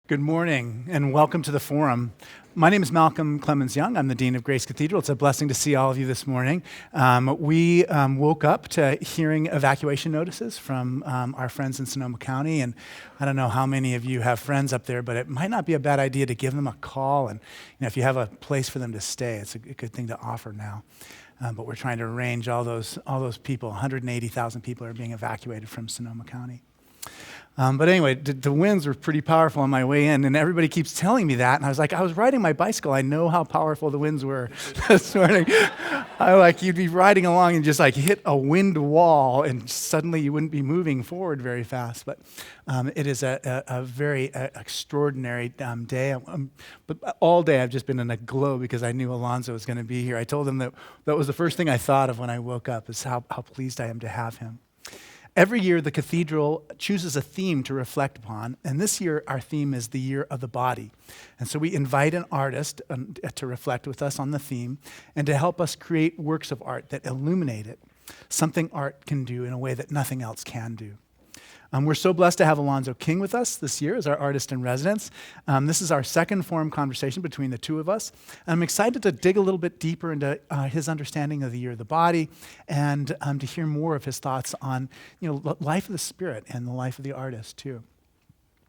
Good morning and welcome to the forum. My name is Malcolm Clemens Young. I'm the Dean of Grace Cathedral. It's a blessing to see all of you this morning. We woke up to hearing evacuation notices from our friends in Sonoma County, and I don't know how many of you have friends up there, but it might not be a bad idea to give them a call, and if you have a place for them to stay, it's a good thing to offer now. But we're trying to arrange all those people. 180,000 people are being evacuated from Sonoma County. But anyway, the winds were pretty powerful on my way in, and everybody keeps telling me that. And I was like, I was riding my bicycle. I know how powerful the winds were this morning. You'd be riding along and just hit a wind wall, and suddenly you wouldn't be moving forward very fast. But it is a very extraordinary day. But all day I've just been in a glow because I knew Alonzo was going to be here. I told him that was the first thing I thought of when I woke up, is how pleased I am to have him. Every year, the cathedral chooses a theme to reflect upon, and this year, our theme is the Year of the Body. And so we invite an artist to reflect with us on the theme and to help us create works of art that illuminate it, something art can do in a way that nothing else can do. We're so blessed to have Alonzo King with us this year as our artist in residence. This is our second forum conversation between the two of us. And I'm excited to dig a little bit deeper into his understanding of the Year of the Body and to hear more of his thoughts on life of the spirit and the life of the artist too.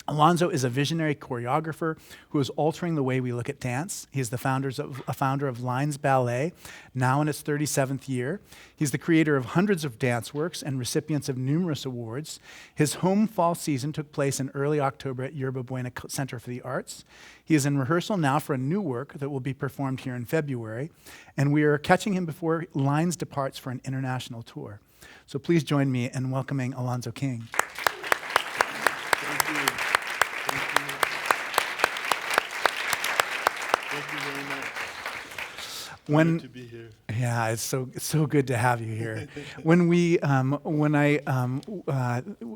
Alonzo is a visionary choreographer who is altering the way we look at dance. He is a founder of Lines Ballet, now in its 37th year. He's the creator of hundreds of dance works and recipients of numerous awards. His home fall season took place in early October at Yerba Buena Center for the Arts. He is in rehearsal now for a new work that will be performed here in February, and we are catching him before Lines departs for an international tour. So please join me in welcoming Alonzo King. Glad to be here. Yeah, it's so good to have you here.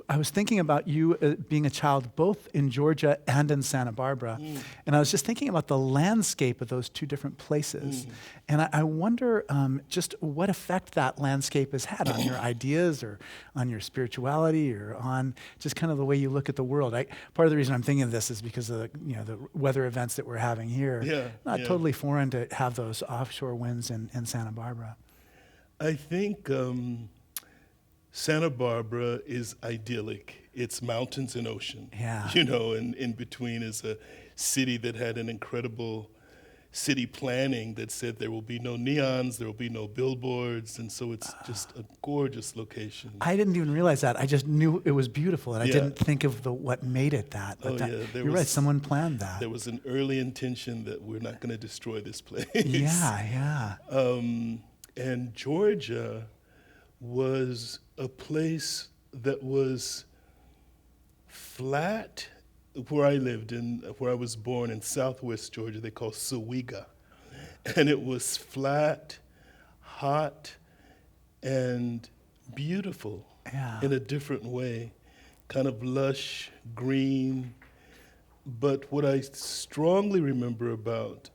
I was thinking about you being a child both in Georgia and in Santa Barbara, and I was just thinking about the landscape of those two different places, and I wonder just what effect that landscape has had on your ideas or on your spirituality or on just kind of the way you look at the world. Part of the reason I'm thinking of this is because of the weather events that we're having here. Not totally foreign to have those offshore winds in Santa Barbara. I think Santa Barbara is idyllic. It's mountains and ocean. Yeah. And in between is a city that had an incredible city planning that said there will be no neons, there will be no billboards, and so it's just a gorgeous location. I didn't even realize that. I just knew it was beautiful, and I didn't think of what made it that. But you're right, someone planned that. There was an early intention that we're not going to destroy this place. Yeah. And Georgia was a place that was flat. Where I lived where I was born in Southwest Georgia, they call Sewega. And it was flat, hot, and beautiful in a different way, kind of lush, green. But what I strongly remember about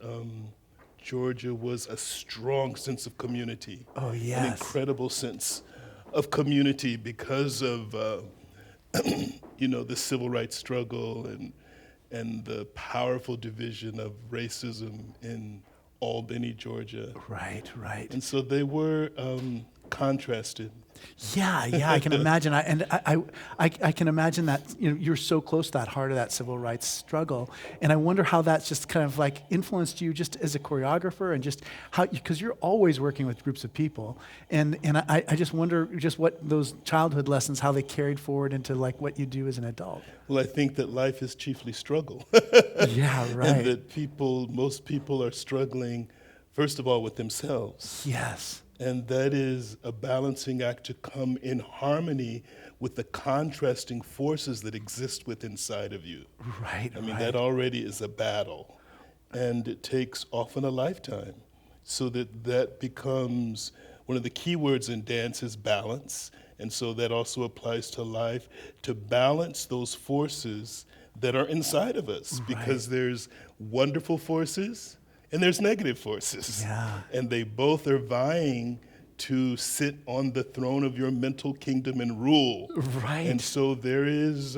Georgia was a strong sense of community. Oh, yes. An incredible sense of community because of the civil rights struggle and the powerful division of racism in Albany, Georgia. Right. And so they were contrasted. Yeah, I can imagine. I can imagine that you're so close to that heart of that civil rights struggle, and I wonder how that's just kind of influenced you just as a choreographer and just how, because you're always working with groups of people, and I just wonder just what those childhood lessons, how they carried forward into what you do as an adult. Well, I think that life is chiefly struggle. Yeah, right. And that most people are struggling, first of all, with themselves. Yes. And that is a balancing act to come in harmony with the contrasting forces that exist within inside of you. Right. I mean, that already is a battle. And it takes often a lifetime. So that becomes one of the key words in dance is balance. And so that also applies to life, to balance those forces that are inside of us. Right. Because there's wonderful forces and there's negative forces. Yeah. And they both are vying to sit on the throne of your mental kingdom and rule. Right. And so there is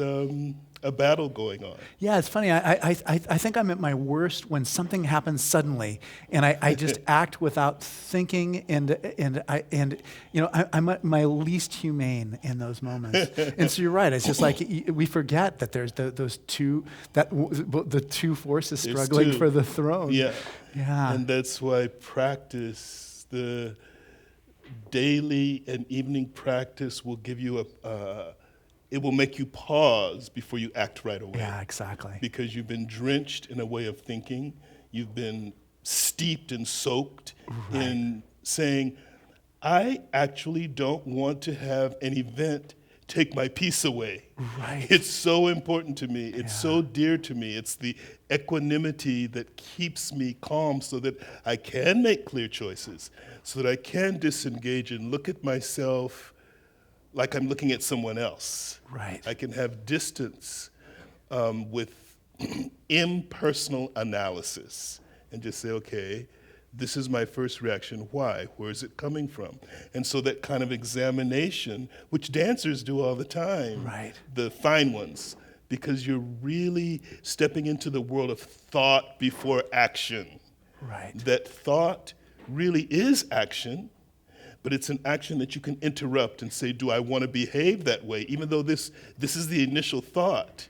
a battle going on. Yeah, it's funny. I think I'm at my worst when something happens suddenly, and I just act without thinking, and I'm at my least humane in those moments. And so you're right. It's just like we forget that there's the two forces There's struggling two. for the throne. Yeah. Yeah. And that's why practice, the daily and evening practice will give you it will make you pause before you act right away. Yeah, exactly. Because you've been drenched in a way of thinking. You've been steeped and soaked in saying, I actually don't want to have an event take my peace away. Right. It's so important to me. It's so dear to me. It's the equanimity that keeps me calm so that I can make clear choices, so that I can disengage and look at myself like I'm looking at someone else. Right. I can have distance with impersonal analysis and just say, okay, this is my first reaction. Why? Where is it coming from? And so that kind of examination, which dancers do all the time, Right. the fine ones, because you're really stepping into the world of thought before action. Right. That thought really is action, but it's an action that you can interrupt and say, do I want to behave that way? Even though this is the initial thought.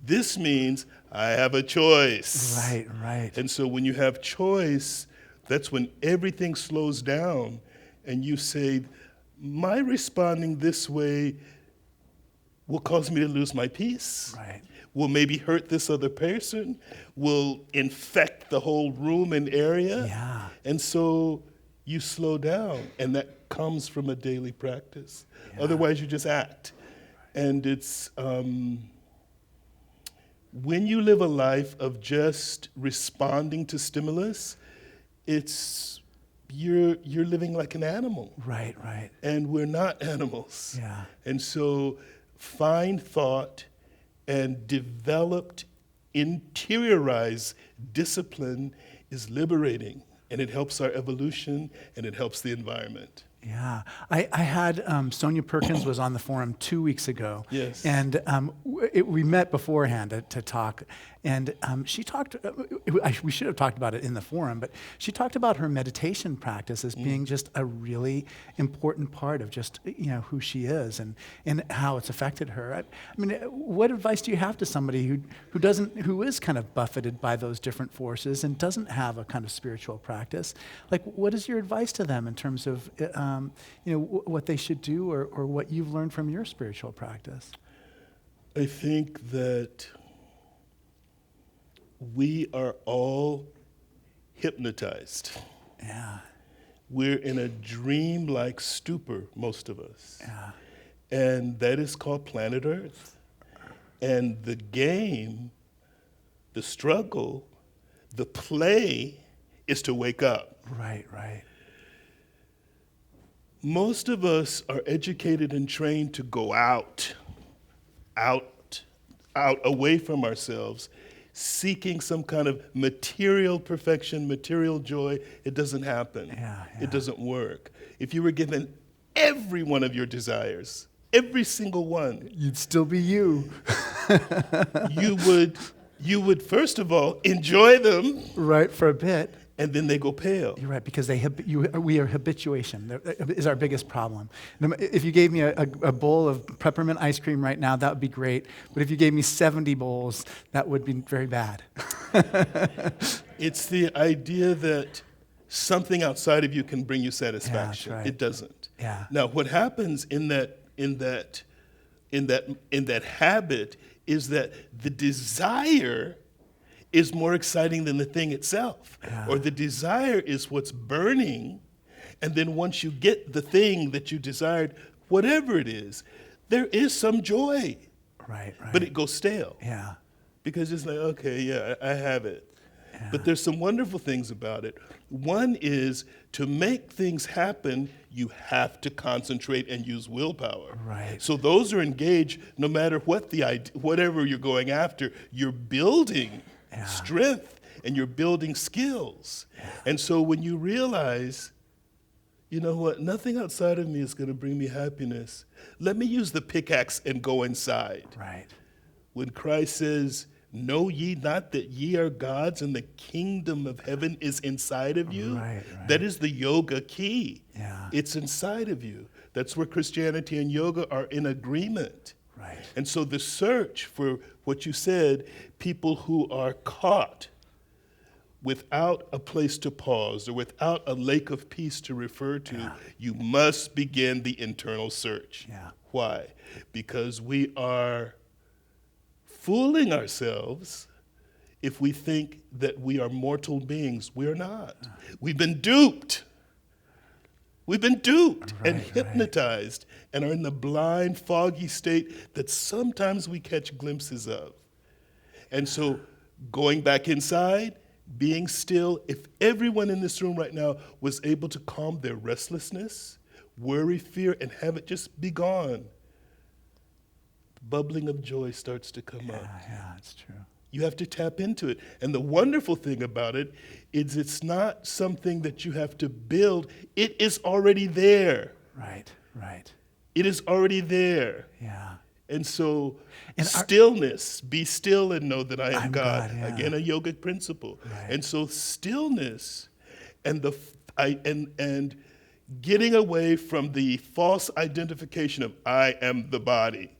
This means I have a choice. Right, right. And so when you have choice, that's when everything slows down and you say, my responding this way will cause me to lose my peace. Right. Will maybe hurt this other person, will infect the whole room and area. Yeah. And so you slow down, and that comes from a daily practice. Yeah. Otherwise, you just act. And it's when you live a life of just responding to stimulus, you're living like an animal. Right, right. And we're not animals. Yeah. And so fine thought and developed, interiorized discipline is liberating. And it helps our evolution, and it helps the environment. Yeah, I had Sonia Perkins was on the forum 2 weeks ago. Yes. And we met beforehand to talk, and she talked. We should have talked about it in the forum, but she talked about her meditation practice as being just a really important part of just who she is and how it's affected her. I mean, what advice do you have to somebody who is kind of buffeted by those different forces and doesn't have a kind of spiritual practice? Like, what is your advice to them in terms of what they should do or what you've learned from your spiritual practice? I think that we are all hypnotized. Yeah. We're in a dream-like stupor, most of us. Yeah. And that is called planet Earth. And the game, the struggle, the play is to wake up. Right, right. Most of us are educated and trained to go out, away from ourselves, seeking some kind of material perfection, material joy. It doesn't happen. Yeah. It doesn't work. If you were given every one of your desires, every single one, You'd still be you. you would first of all enjoy them, Right, for a bit. and then they go pale. You're right, because we are habituation. That is our biggest problem. If you gave me a bowl of peppermint ice cream right now, that would be great. But if you gave me 70 bowls, that would be very bad. It's the idea that something outside of you can bring you satisfaction. right. It doesn't. Yeah. Now, what happens in that habit is that the desire is more exciting than the thing itself. Yeah. Or the desire is what's burning, and then once you get the thing that you desired, whatever it is, there is some joy, Right, right. but it goes stale. Yeah. Because it's like, okay, yeah, I have it. Yeah. But there's some wonderful things about it. One is to make things happen, you have to concentrate and use willpower. Right. So those are engaged no matter what whatever you're going after, you're building strength and you're building skills. Yeah. And so when you realize, you know what, nothing outside of me is going to bring me happiness. Let me use the pickaxe and go inside. Right. When Christ says, know ye not that ye are gods and the kingdom of heaven is inside of you? Right. That is the yoga key. Yeah. It's inside of you. That's where Christianity and yoga are in agreement. Right. And so the search for what you said, people who are caught without a place to pause or without a lake of peace to refer to, you must begin the internal search. Yeah. Why? Because we are fooling ourselves if we think that we are mortal beings. We are not. We've been duped. We've been duped and hypnotized and are in the blind, foggy state that sometimes we catch glimpses of. And so going back inside, being still, if everyone in this room right now was able to calm their restlessness, worry, fear, and have it just be gone, bubbling of joy starts to come up. Yeah, it's true. You have to tap into it. And the wonderful thing about it is it's not something that you have to build. It is already there. Right. It is already there. Yeah. And so stillness, be still and know that I am God. God, yeah. Again, a yogic principle. Right. And so stillness and and getting away from the false identification of I am the body.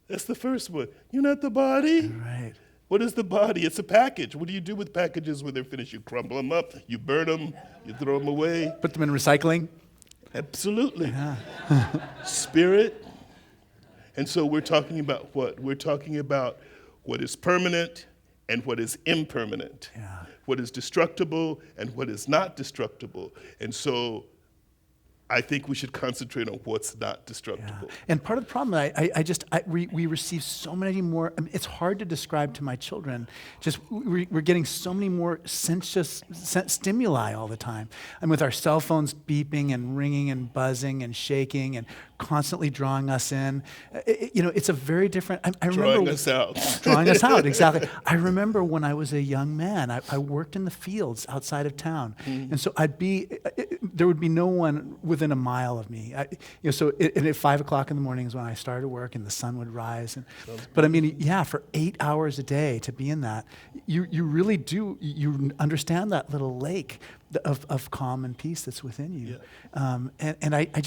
That's the first one. You're not the body. Right. What is the body? It's a package. What do you do with packages when they're finished? You crumble them up, you burn them, you throw them away. Put them in recycling. Absolutely. Spirit. And so we're talking about what? We're talking about what is permanent and what is impermanent. Yeah. What is destructible and what is not destructible. And so I think we should concentrate on what's not destructible. Yeah. And part of the problem, we receive so many more, it's hard to describe to my children, just we're getting so many more sensuous stimuli all the time. And with our cell phones beeping and ringing and buzzing and shaking and constantly drawing us in, it's a very different, I remember. Drawing us out. Drawing us out, exactly. I remember when I was a young man, I worked in the fields outside of town. Mm-hmm. And so there would be no one within a mile of me. And at 5 o'clock in the morning is when I started work and the sun would rise. But I mean, for 8 hours a day to be in that, you really do, you understand that little lake of calm and peace that's within you. Yeah. And I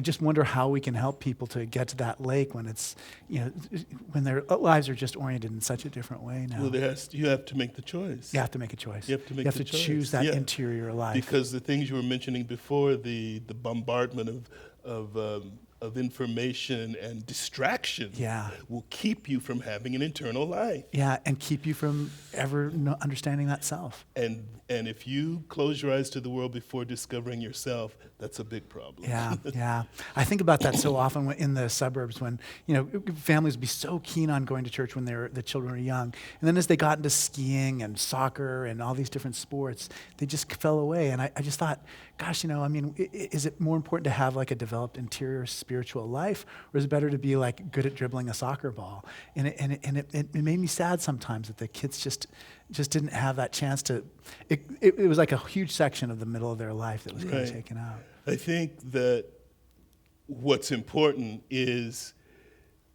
just wonder how we can help people to get to that lake when it's, when their lives are just oriented in such a different way now. Well, you have to make the choice. You have to make a choice. You have to choose that interior life. Because the things you were mentioning before, the bombardment of information and distraction will keep you from having an internal life. Yeah, and keep you from ever understanding that self. And if you close your eyes to the world before discovering yourself, that's a big problem. Yeah. I think about that so often in the suburbs when, families would be so keen on going to church when the children were young. And then as they got into skiing and soccer and all these different sports, they just fell away. And I just thought, gosh, is it more important to have like a developed interior spiritual life, or is it better to be like good at dribbling a soccer ball? And it made me sad sometimes that the kids just didn't have that chance to. It was like a huge section of the middle of their life that was kind of taken out. I think that what's important is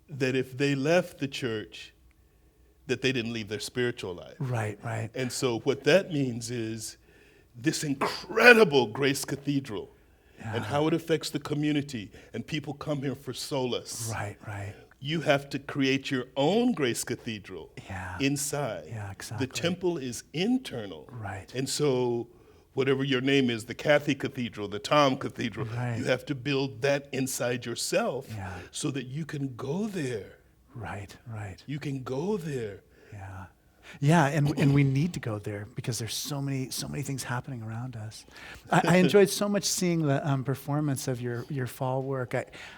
that if they left the church, that they didn't leave their spiritual life. Right. And so what that means is this incredible Grace Cathedral and how it affects the community, and people come here for solace. Right. You have to create your own Grace Cathedral inside. Yeah, exactly. The temple is internal. Right. And so whatever your name is, the Kathy Cathedral, the Tom Cathedral, you have to build that inside yourself so that you can go there. Right. You can go there. Yeah, and we need to go there because there's so many things happening around us. I enjoyed so much seeing the performance of your fall work.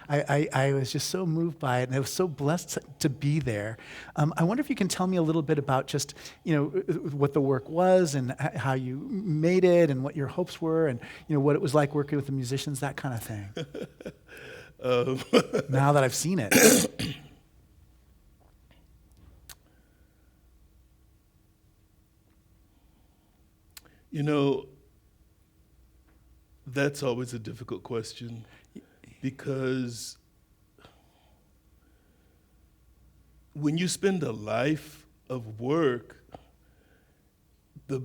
I was just so moved by it, and I was so blessed to be there. I wonder if you can tell me a little bit about just what the work was and how you made it, and what your hopes were, and what it was like working with the musicians, that kind of thing. Now that I've seen it. That's always a difficult question because when you spend a life of work, the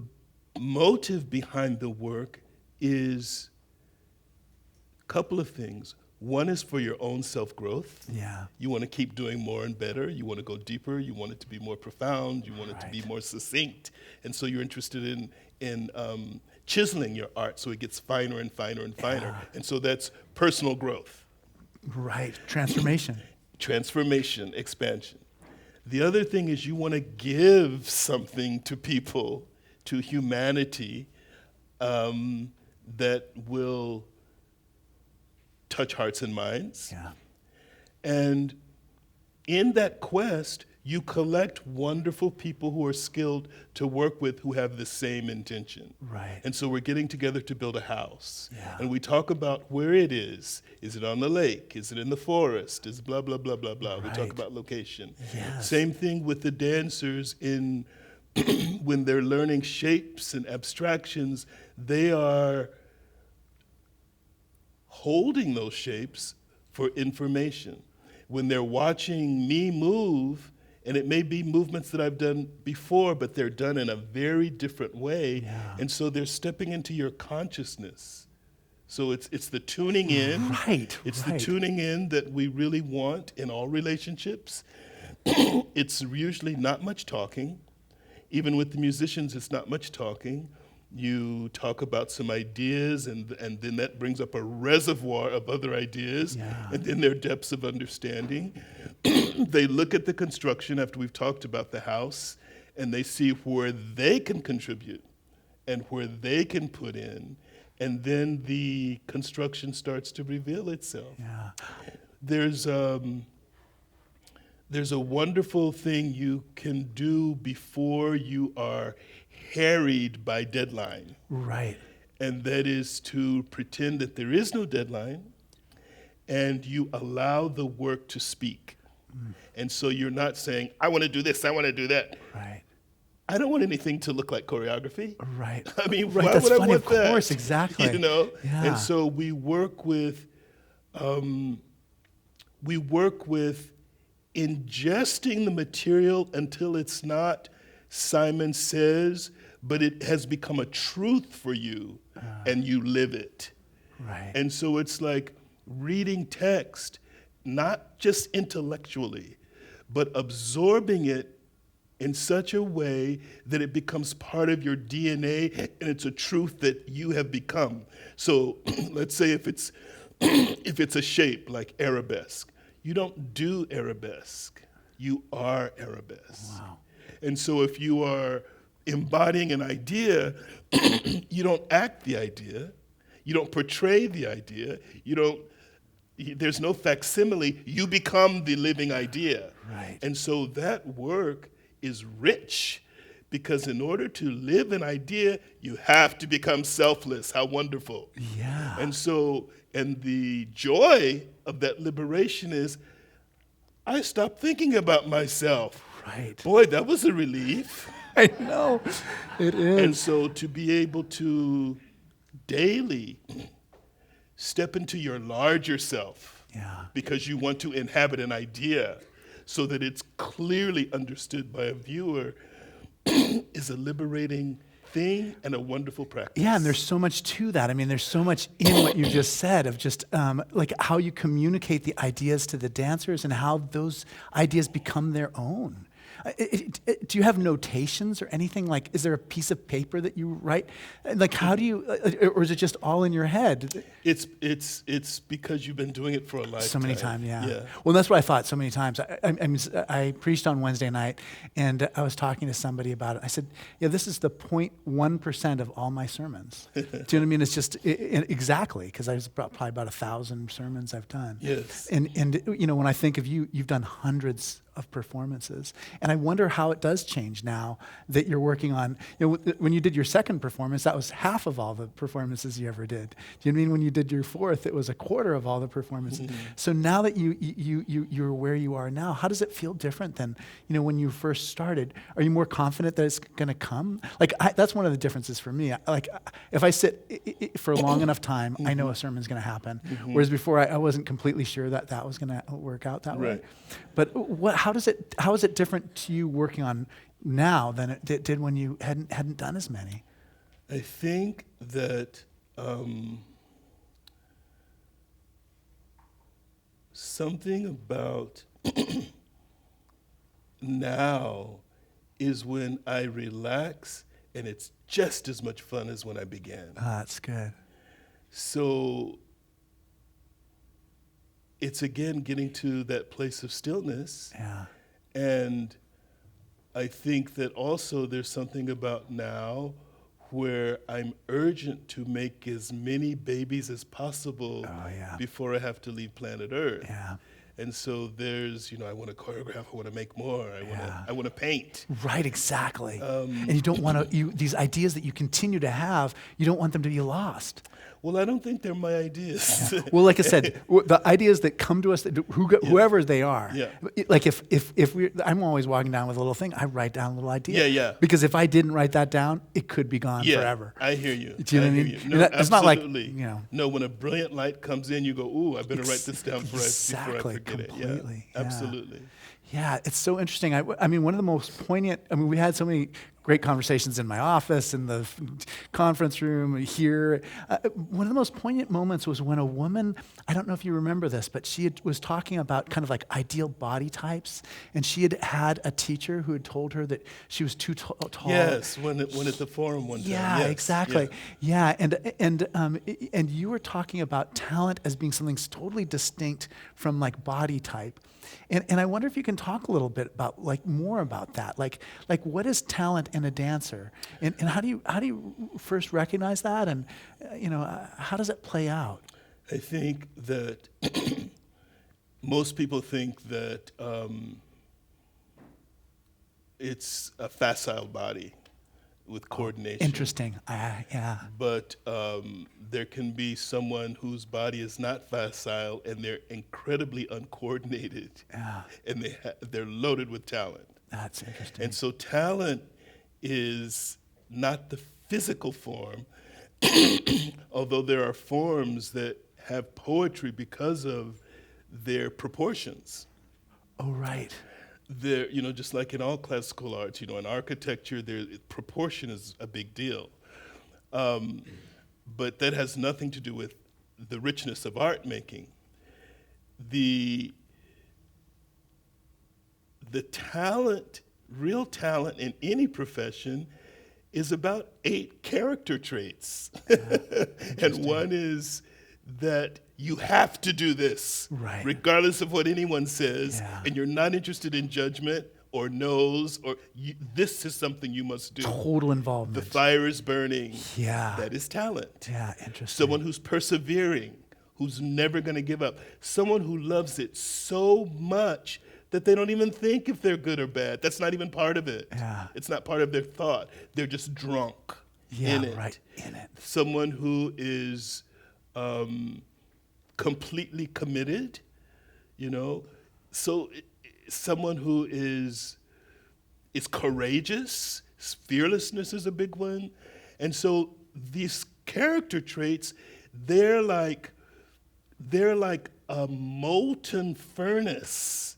motive behind the work is a couple of things. One is for your own self-growth. Yeah. You want to keep doing more and better. You want to go deeper. You want it to be more profound. You want it to be more succinct. And so you're interested in chiseling your art so it gets finer and finer and finer. And so that's personal growth. Right. Transformation. Transformation, expansion. The other thing is you want to give something to people, to humanity, that will touch hearts and minds. Yeah. And in that quest, you collect wonderful people who are skilled to work with who have the same intention. Right. And so we're getting together to build a house. Yeah. And we talk about where it is. Is it on the lake? Is it in the forest? Is blah, blah, blah, blah, blah. We Right. talk about location. Yes. Same thing with the dancers in when they're learning shapes and abstractions, they are holding those shapes for information. When they're watching me move, and it may be movements that I've done before, but they're done in a very different way, Yeah. and so they're stepping into your consciousness. So it's the tuning in. Right. It's right. the tuning in that we really want in all relationships. It's usually not much talking. Even with the musicians, it's not much talking. You talk about some ideas, and then that brings up a reservoir of other ideas, Yeah. and then their depths of understanding. They look at the construction after we've talked about the house, and they see where they can contribute and where they can put in, and then the construction starts to reveal itself. Yeah. There's a wonderful thing you can do before you are harried by deadline. Right. And that is to pretend that there is no deadline and you allow the work to speak. And so you're not saying, I want to do this, I want to do that. Right. I don't want anything to look like choreography. Right. I mean, Right, why that's would I funny, want of that? course, exactly. You know? Yeah. And so we work with ingesting the material until it's not Simon Says, but it has become a truth for you, and you live it. Right. And so it's like reading text, not just intellectually, but absorbing it in such a way that it becomes part of your DNA and it's a truth that you have become. So let's say if it's a shape like arabesque, you don't do arabesque, you are arabesque. Wow. And so if you are embodying an idea, you don't act the idea, you don't portray the idea, there's no facsimile, you become the living idea. Right. And so that work is rich because in order to live an idea, you have to become selfless. How wonderful. Yeah. And the joy of that liberation is I stopped thinking about myself. Right. Boy, that was a relief. I know. It is. And so to be able to daily step into your larger self Yeah. because you want to inhabit an idea so that it's clearly understood by a viewer is a liberating thing and a wonderful practice. Yeah, and there's so much to that. I mean, there's so much in what you just said of just like how you communicate the ideas to the dancers and how those ideas become their own. Do you have notations or anything? Like, is there a piece of paper that you write? Like, how do you, or is it just all in your head? It's because you've been doing it for a lifetime. So many times, yeah. Yeah. Well, that's what I thought so many times. I preached on Wednesday night, and I was talking to somebody about it. I said, yeah, this is the 0.1% of all my sermons. Do you know what I mean? It's just, exactly, because I was probably about 1,000 sermons I've done. Yes. And you know, when I think of you, you've done hundreds of performances. And I wonder how it does change now that you're working on, you know, when you did your second performance, that was half of all the performances you ever did. Do you know what I mean? When you did your fourth, it was a quarter of all the performances. Mm-hmm. So now that you're where you are now, how does it feel different than, you know, when you first started? Are you more confident that it's going to come? Like, that's one of the differences for me. Like, if I sit for a long enough time, I know a sermon's going to happen. Whereas before, I wasn't completely sure that was going to work out that way. Right. But how is it different to you working on now than it did when you hadn't done as many? I think that something about now is when I relax and it's just as much fun as when I began. That's good. So it's again getting to that place of stillness. Yeah. And I think that also there's something about now where I'm urgent to make as many babies as possible before I have to leave planet Earth. Yeah. And so there's, I want to choreograph, I want to make more, I want to paint. Right, exactly. And you don't want to, these ideas that you continue to have, you don't want them to be lost. Well, I don't think they're my ideas. Yeah. Well, like I said, the ideas that come to us, whoever they are, like I'm always walking down with a little thing, I write down a little idea. Yeah. Because if I didn't write that down, it could be gone forever. I hear you. Do you know what I mean? No, it's not like, No, when a brilliant light comes in, you go, ooh, I better write this down before I forget completely. it. Yeah, absolutely. Yeah, it's so interesting. I mean, one of the most poignant, we had so many great conversations in my office, in the conference room, here. One of the most poignant moments was when a woman, I don't know if you remember this, but she was talking about kind of like ideal body types, and she had a teacher who had told her that she was too tall. Yes, when at the forum one time. Yeah, yes, exactly. Yeah, and you were talking about talent as being something totally distinct from like body type. And I wonder if you can talk a little bit about more about that. Like what is talent in a dancer? And how do you first recognize that? And how does it play out? I think that most people think that it's a facile body with coordination. Interesting. Yeah. But there can be someone whose body is not facile and they're incredibly uncoordinated. Yeah. And they're loaded with talent. That's interesting. And so talent is not the physical form, although there are forms that have poetry because of their proportions. Oh, right. There, just like in all classical arts, in architecture, proportion is a big deal. But that has nothing to do with the richness of art making. The talent, real talent in any profession is about 8 character traits. And one is that you have to do this, right, regardless of what anyone says, and you're not interested in judgment or no's, or this is something you must do. Total involvement. The fire is burning. Yeah. That is talent. Yeah, interesting. Someone who's persevering, who's never going to give up. Someone who loves it so much that they don't even think if they're good or bad. That's not even part of it. Yeah. It's not part of their thought. They're just drunk in it. Right, in it. Someone who is completely committed, So someone who is courageous, fearlessness is a big one. And so these character traits, they're like a molten furnace.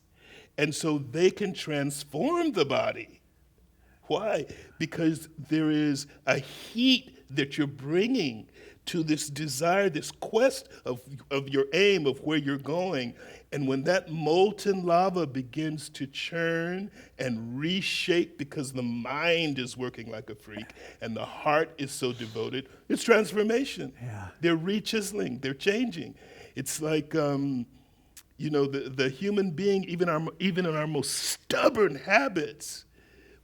And so they can transform the body. Why? Because there is a heat that you're bringing to this desire, this quest of your aim, of where you're going. And when that molten lava begins to churn and reshape because the mind is working like a freak and the heart is so devoted, it's transformation. Yeah. They're rechiseling, they're changing. It's like, the human being, even in our most stubborn habits,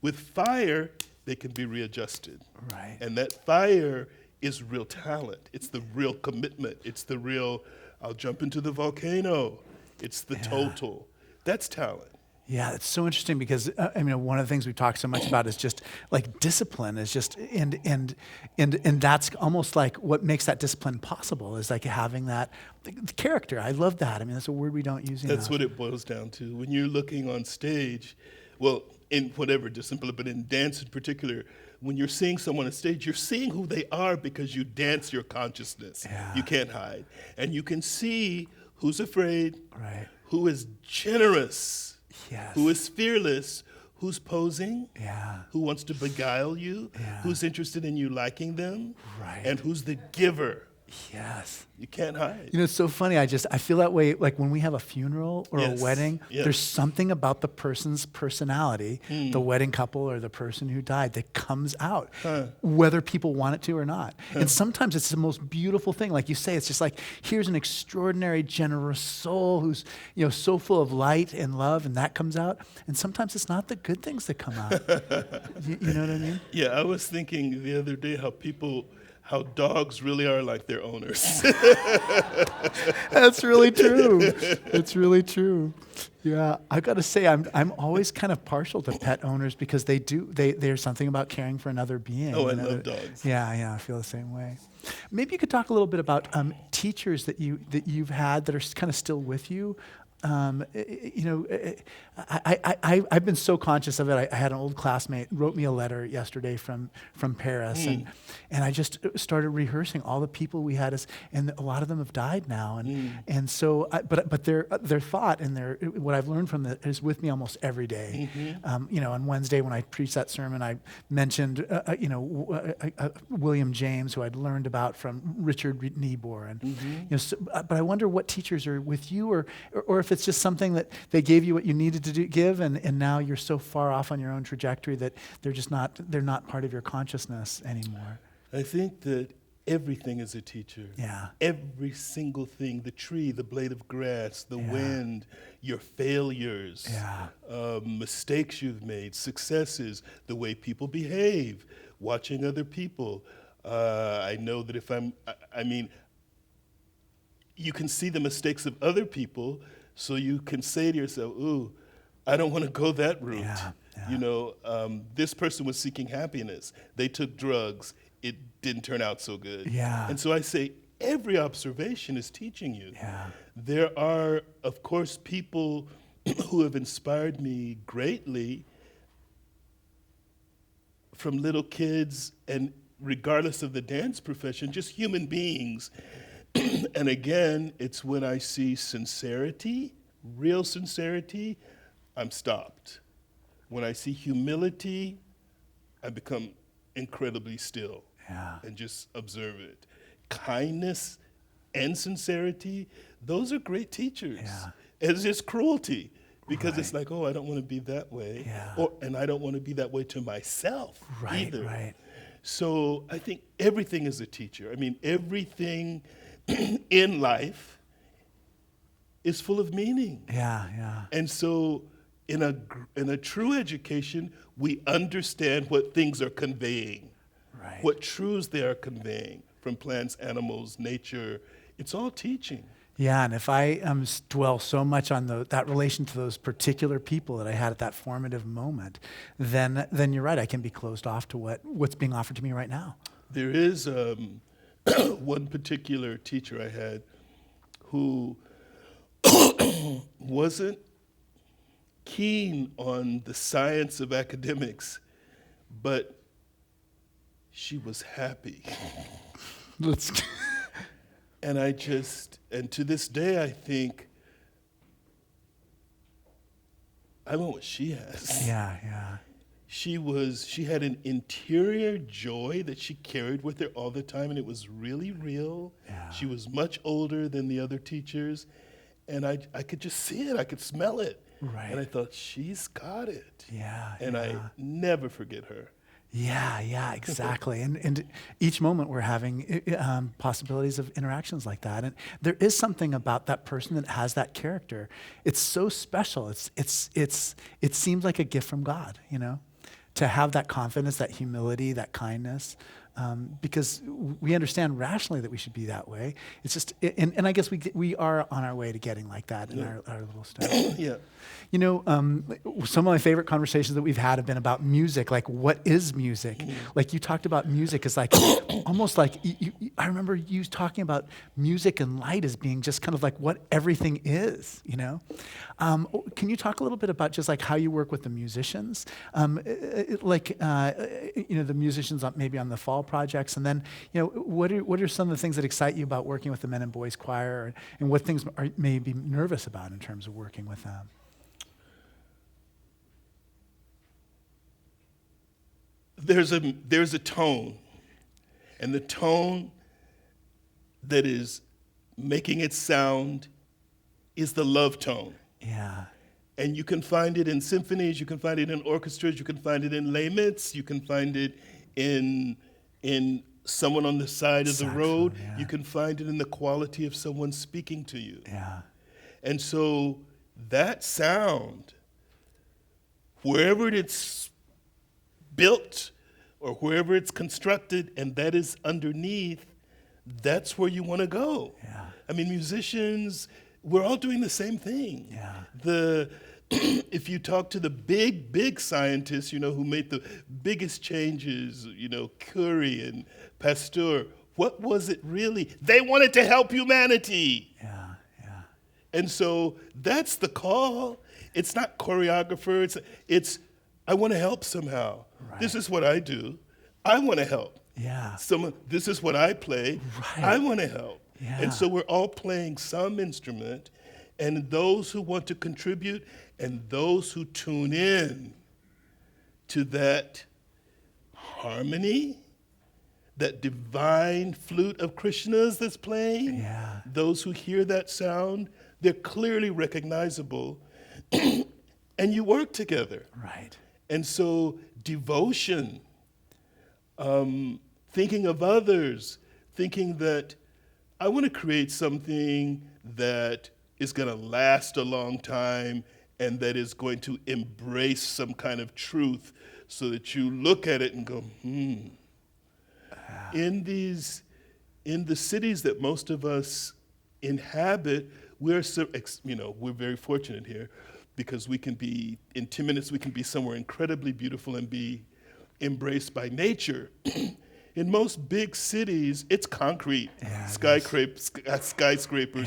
with fire, they can be readjusted. Right. And that fire is real talent. It's the real commitment. It's the real, I'll jump into the volcano. It's the total. That's talent. Yeah, it's so interesting because one of the things we've talked so much about is just like discipline is just and that's almost like what makes that discipline possible is like having that the character. I love that. That's a word we don't use enough. That's what it boils down to. When you're looking on stage, well, in whatever discipline, but in dance in particular, when you're seeing someone on stage, you're seeing who they are because you dance your consciousness. Yeah. You can't hide. And you can see who's afraid, right, who is generous, Yes. who is fearless, who's posing, Yeah. who wants to beguile you, Yeah. who's interested in you liking them, Right. and who's the giver. Yes. You can't hide. You know, it's so funny. I feel that way. Like when we have a funeral or a Yes, wedding, yes. there's something about the person's personality, the wedding couple or the person who died, that comes out, whether people want it to or not. And sometimes it's the most beautiful thing. Like you say, it's just like, here's an extraordinary, generous soul who's, so full of light and love, and that comes out. And sometimes it's not the good things that come out. You know what I mean? Yeah, I was thinking the other day how dogs really are like their owners. That's really true. It's really true. Yeah, I've got to say, I'm always kind of partial to pet owners because there's something about caring for another being. Oh, I love dogs. Yeah, I feel the same way. Maybe you could talk a little bit about teachers that you've had that are kind of still with you. I've been so conscious of it. I had an old classmate wrote me a letter yesterday from Paris, and I just started rehearsing all the people we had, and a lot of them have died now, and so but their thought and what I've learned from it is with me almost every day. On Wednesday when I preached that sermon, I mentioned William James, who I'd learned about from Richard Niebuhr, and but I wonder what teachers are with you, or if it's just something that they gave you what you needed to give, and now you're so far off on your own trajectory that they're not part of your consciousness anymore. I think that everything is a teacher. Yeah. Every single thing, the tree, the blade of grass, the wind, your failures, mistakes you've made, successes, the way people behave, watching other people. I know that you can see the mistakes of other people, so you can say to yourself, ooh, I don't want to go that route. Yeah. This person was seeking happiness. They took drugs. It didn't turn out so good. Yeah. And so I say, every observation is teaching you. Yeah. There are, of course, people who have inspired me greatly, from little kids and regardless of the dance profession, just human beings. And again, it's when I see sincerity, real sincerity, I'm stopped. When I see humility, I become incredibly still and just observe it. Kindness and sincerity, those are great teachers. Yeah. It's just cruelty because Right. it's like, oh, I don't want to be that way. Yeah. And I don't want to be that way to myself either. Right. So I think everything is a teacher. I mean, everything in life is full of meaning. Yeah. And so in a true education, we understand what things are conveying, Right. what truths they are conveying from plants, animals, nature. It's all teaching. Yeah, and if I dwell so much on that relation to those particular people that I had at that formative moment, then you're right. I can be closed off to what's being offered to me right now. There is one particular teacher I had who wasn't keen on the science of academics, but she was happy. And to this day, I think, I want what she has. Yeah. She had an interior joy that she carried with her all the time, and it was really real. Yeah. She was much older than the other teachers, and I could just see it. I could smell it. Right. And I thought, she's got it. Yeah. And I never forget her. Yeah, exactly. And each moment we're having possibilities of interactions like that. And there is something about that person that has that character. It's so special. It seems like a gift from God, to have that confidence, that humility, that kindness. Because we understand rationally that we should be that way. It's just, and I guess we are on our way to getting like that in our little stuff. Yeah. Some of my favorite conversations that we've had have been about music. Like, what is music? Like, you talked about music as like, almost like, I remember you talking about music and light as being just kind of like what everything is, Can you talk a little bit about just like how you work with the musicians? The musicians maybe on the fall projects, and then, what are some of the things that excite you about working with the men and boys choir, and what things are maybe nervous about in terms of working with them? there's a tone, and the tone that is making it sound is the love tone. Yeah. And you can find it in symphonies, you can find it in orchestras, you can find it in laments, you can find it in someone on the side of the road, Saxophone, yeah. you can find it in the quality of someone speaking to you. Yeah. And so that sound, wherever it's built or wherever it's constructed and that is underneath, that's where you want to go. Yeah. I mean, musicians, we're all doing the same thing. Yeah. If you talk to the big scientists, who made the biggest changes, Curie and Pasteur, what was it really? They wanted to help humanity. Yeah. Yeah. And so that's the call. It's not choreographer. It's I want to help somehow. Right. This is what I do. I want to help. Yeah. This is what I play. Right. I want to help. Yeah. And so we're all playing some instrument, and those who want to contribute and those who tune in to that harmony, that divine flute of Krishna's that's playing, Yeah. those who hear that sound, they're clearly recognizable, and you work together. Right. And so devotion, thinking of others, thinking that I want to create something that is going to last a long time and that is going to embrace some kind of truth so that you look at it and go, In the cities that most of us inhabit, we're very fortunate here because we can be, in 10 minutes, we can be somewhere incredibly beautiful and be embraced by nature. In most big cities, it's concrete, Yeah, skyscrapers.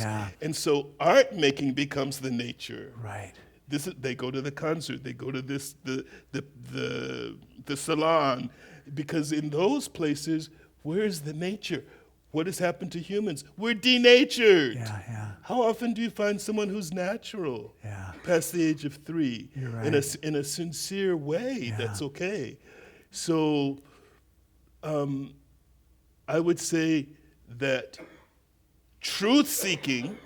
Yeah. And so art making becomes the nature. Right. They go to the concert, they go to the salon, because in those places, where's the nature? What has happened to humans? We're denatured. Yeah. Yeah. How often do you find someone who's natural Yeah. past the age of 3 You're right. in a sincere way? Yeah. That's okay. So I would say that truth seeking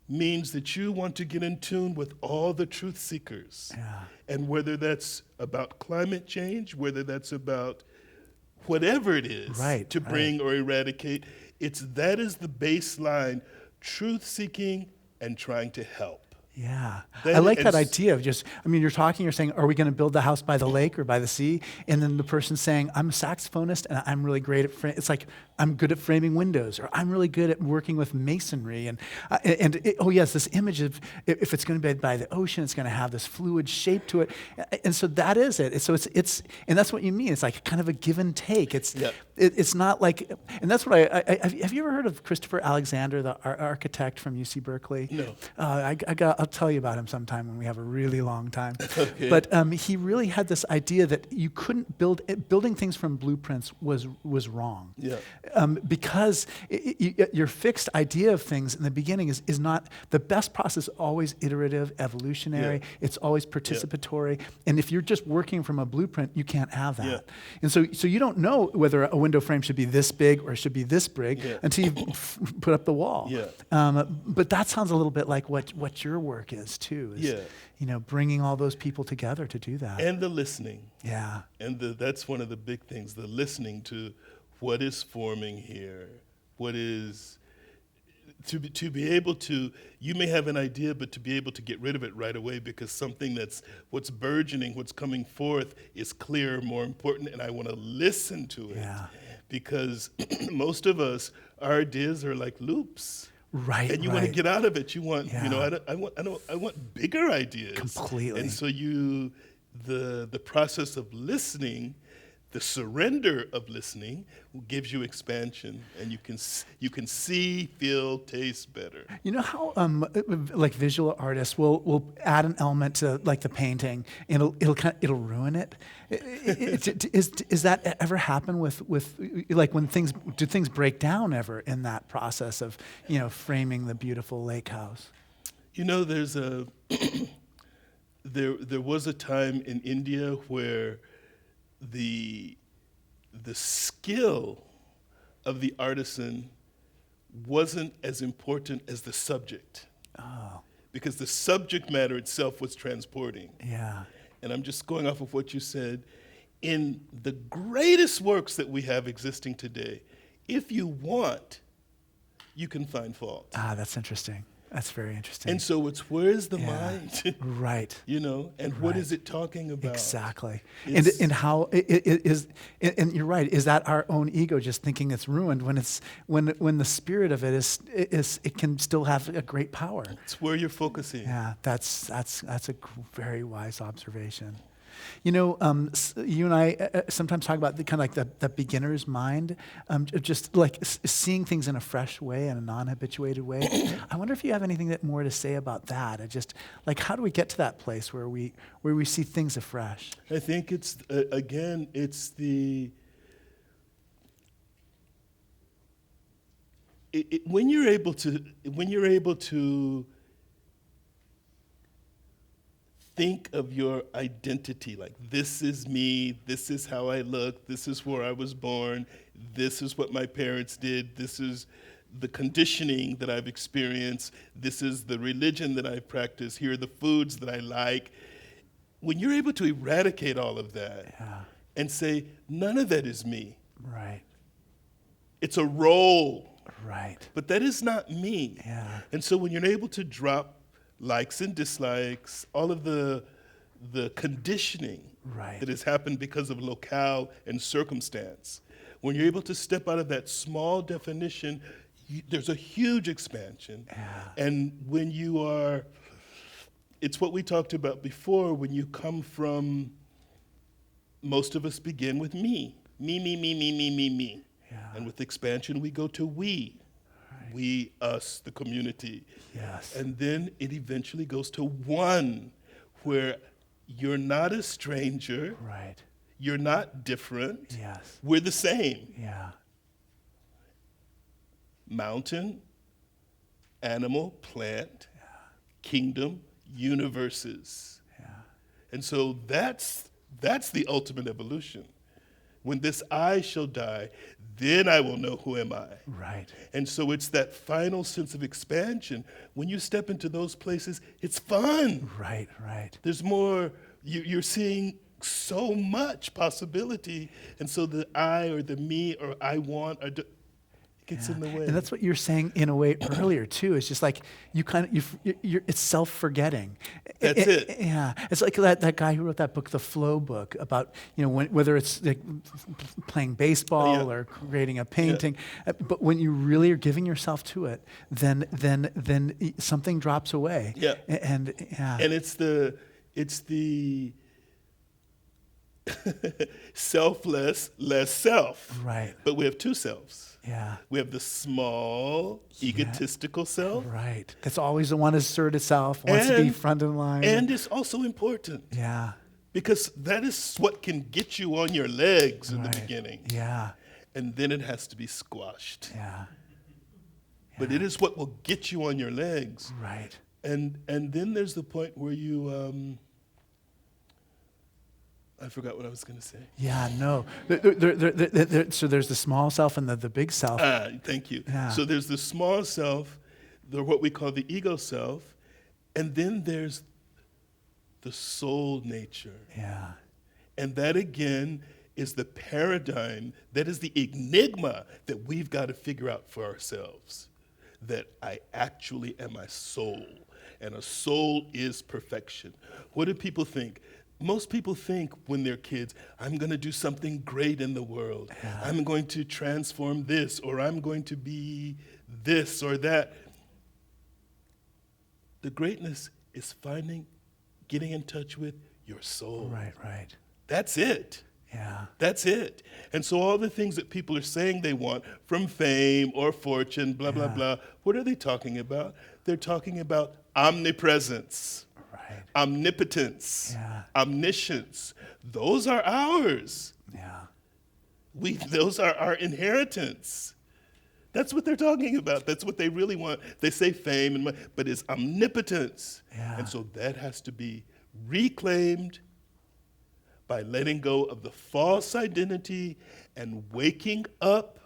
means that you want to get in tune with all the truth seekers. Yeah. And whether that's about climate change, whether that's about whatever it is to bring or eradicate, that is the baseline, truth seeking and trying to help. Yeah. Then I like that it's- idea of you're saying, are we going to build the house by the lake or by the sea? And then the person's saying, I'm a saxophonist and I'm really great at it's like, I'm good at framing windows, or I'm really good at working with masonry. Oh yes, this image of, if it's going to be by the ocean, it's going to have this fluid shape to it. And so that is it. So it's and that's what you mean. It's like kind of a give and take. It's not like, and that's what have you ever heard of Christopher Alexander, the architect from UC Berkeley? No. I'll tell you about him sometime when we have a really long time. Okay. But he really had this idea that you couldn't building things from blueprints was wrong. Yeah. Because your fixed idea of things in the beginning is not, the best process is always iterative, evolutionary, it's always participatory. And if you're just working from a blueprint, you can't have that. Yeah. And so you don't know whether a window frame should be this big or should be this big until you put up the wall. Yeah. But that sounds a little bit like what your work is too, bringing all those people together to do that. And the listening. Yeah. And that's one of the big things, the listening to what is forming here, what is, to be able to, you may have an idea, but to be able to get rid of it right away because something what's burgeoning, what's coming forth is clearer, more important, and I want to listen to it. Yeah. Because most of us, our ideas are like loops. Right. And you want to get out of it. You want, I want bigger ideas. Completely. And so the process of listening, the surrender of listening, gives you expansion, and you can see, feel, taste better. You know how like visual artists will add an element to like the painting, and it'll ruin it. Is that ever happen with like when do things break down ever in that process of framing the beautiful lake house? There's there was a time in India where the skill of the artisan wasn't as important as the subject. Oh, Because the subject matter itself was transporting. yeah. And I'm just going off of what you said. In the greatest works that we have existing today, if you want, you can find fault. Ah, that's interesting. That's very interesting. And so it's where's the Yeah. mind? Right. And what Right. is it talking about? Exactly. It's- And how it is, and you're right, is that our own ego just thinking it's ruined when the spirit of it is it can still have a great power. It's where you're focusing. Yeah, that's a very wise observation. You and I sometimes talk about the kind of like the beginner's mind, just like seeing things in a fresh way, in a non-habituated way. I wonder if you have anything more to say about that. Just like, how do we get to that place where we see things afresh? I think it's, again, it's when you're able to think of your identity, like this is me, this is how I look, this is where I was born, this is what my parents did, this is the conditioning that I've experienced, this is the religion that I've practiced, here are the foods that I like. When you're able to eradicate all of that and say, none of that is me. Right. It's a role. Right. But that is not me. Yeah. And so when you're able to drop likes and dislikes, all of the conditioning Right. that has happened because of locale and circumstance, when you're able to step out of that small definition, there's a huge expansion. Yeah. And when you are, it's what we talked about before, when you come from, most of us begin with me. Me. Yeah. And with expansion, we go to we. Right. We, us, the community. Yes. And then it eventually goes to one, where you're not a stranger, Right. you're not different, Yes. we're the same. Yeah. Mountain, animal, plant, kingdom, universes. Yeah. And so that's the ultimate evolution. When this I shall die, then I will know who am I. Right. And so it's that final sense of expansion. When you step into those places, it's fun. Right. Right. There's more, you're seeing so much possibility. And so the I or the me or I want it gets in the way. And that's what you're saying in a way earlier too. It's just like it's self-forgetting. That's it. Yeah, it's like that guy who wrote that book, the Flow book, about whether it's like playing baseball or creating a painting. But when you really are giving yourself to it, then something drops away. Yeah. And it's the selfless, less self. Right. But we have two selves. Yeah. We have the small, egotistical self. Right. That's always the one to assert itself, wants to be front of line. And it's also important. Yeah. Because that is what can get you on your legs in the beginning. Yeah. And then it has to be squashed. Yeah. But it is what will get you on your legs. Right. And then there's the point where you, I forgot what I was going to say. Yeah, no. So there's the small self and the big self. Thank you. Yeah. So there's the small self, what we call the ego self, and then there's the soul nature. Yeah. And that, again, is the paradigm, that is the enigma that we've got to figure out for ourselves, that I actually am a soul, and a soul is perfection. What do people think? Most people think when they're kids, I'm going to do something great in the world. Yeah. I'm going to transform this, or I'm going to be this or that. The greatness is getting in touch with your soul. Right, right. That's it. Yeah. That's it. And so all the things that people are saying they want from fame or fortune, blah, blah, blah, what are they talking about? They're talking about omnipresence. Right. Omnipotence, Yeah. omniscience, those are ours. Yeah. Those are our inheritance. That's what they're talking about. That's what they really want. They say fame, but it's omnipotence. Yeah. And so that has to be reclaimed by letting go of the false identity and waking up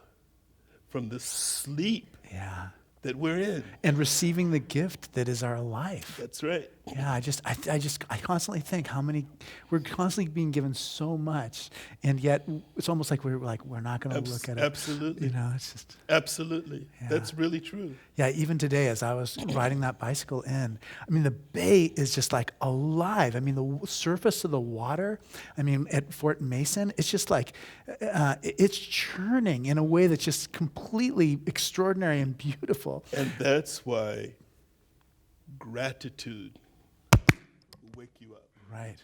from the sleep Yeah. that we're in. And receiving the gift that is our life. That's right. Yeah, I constantly think we're constantly being given so much, and yet it's almost like we're not going to look at it. Absolutely. You know, it's just. Absolutely. Yeah. That's really true. Yeah, even today, as I was riding that bicycle in, I mean, the bay is just like alive. I mean, the surface of the water, I mean, at Fort Mason, it's just like, it's churning in a way that's just completely extraordinary and beautiful. And that's why gratitude will wake you up. Right.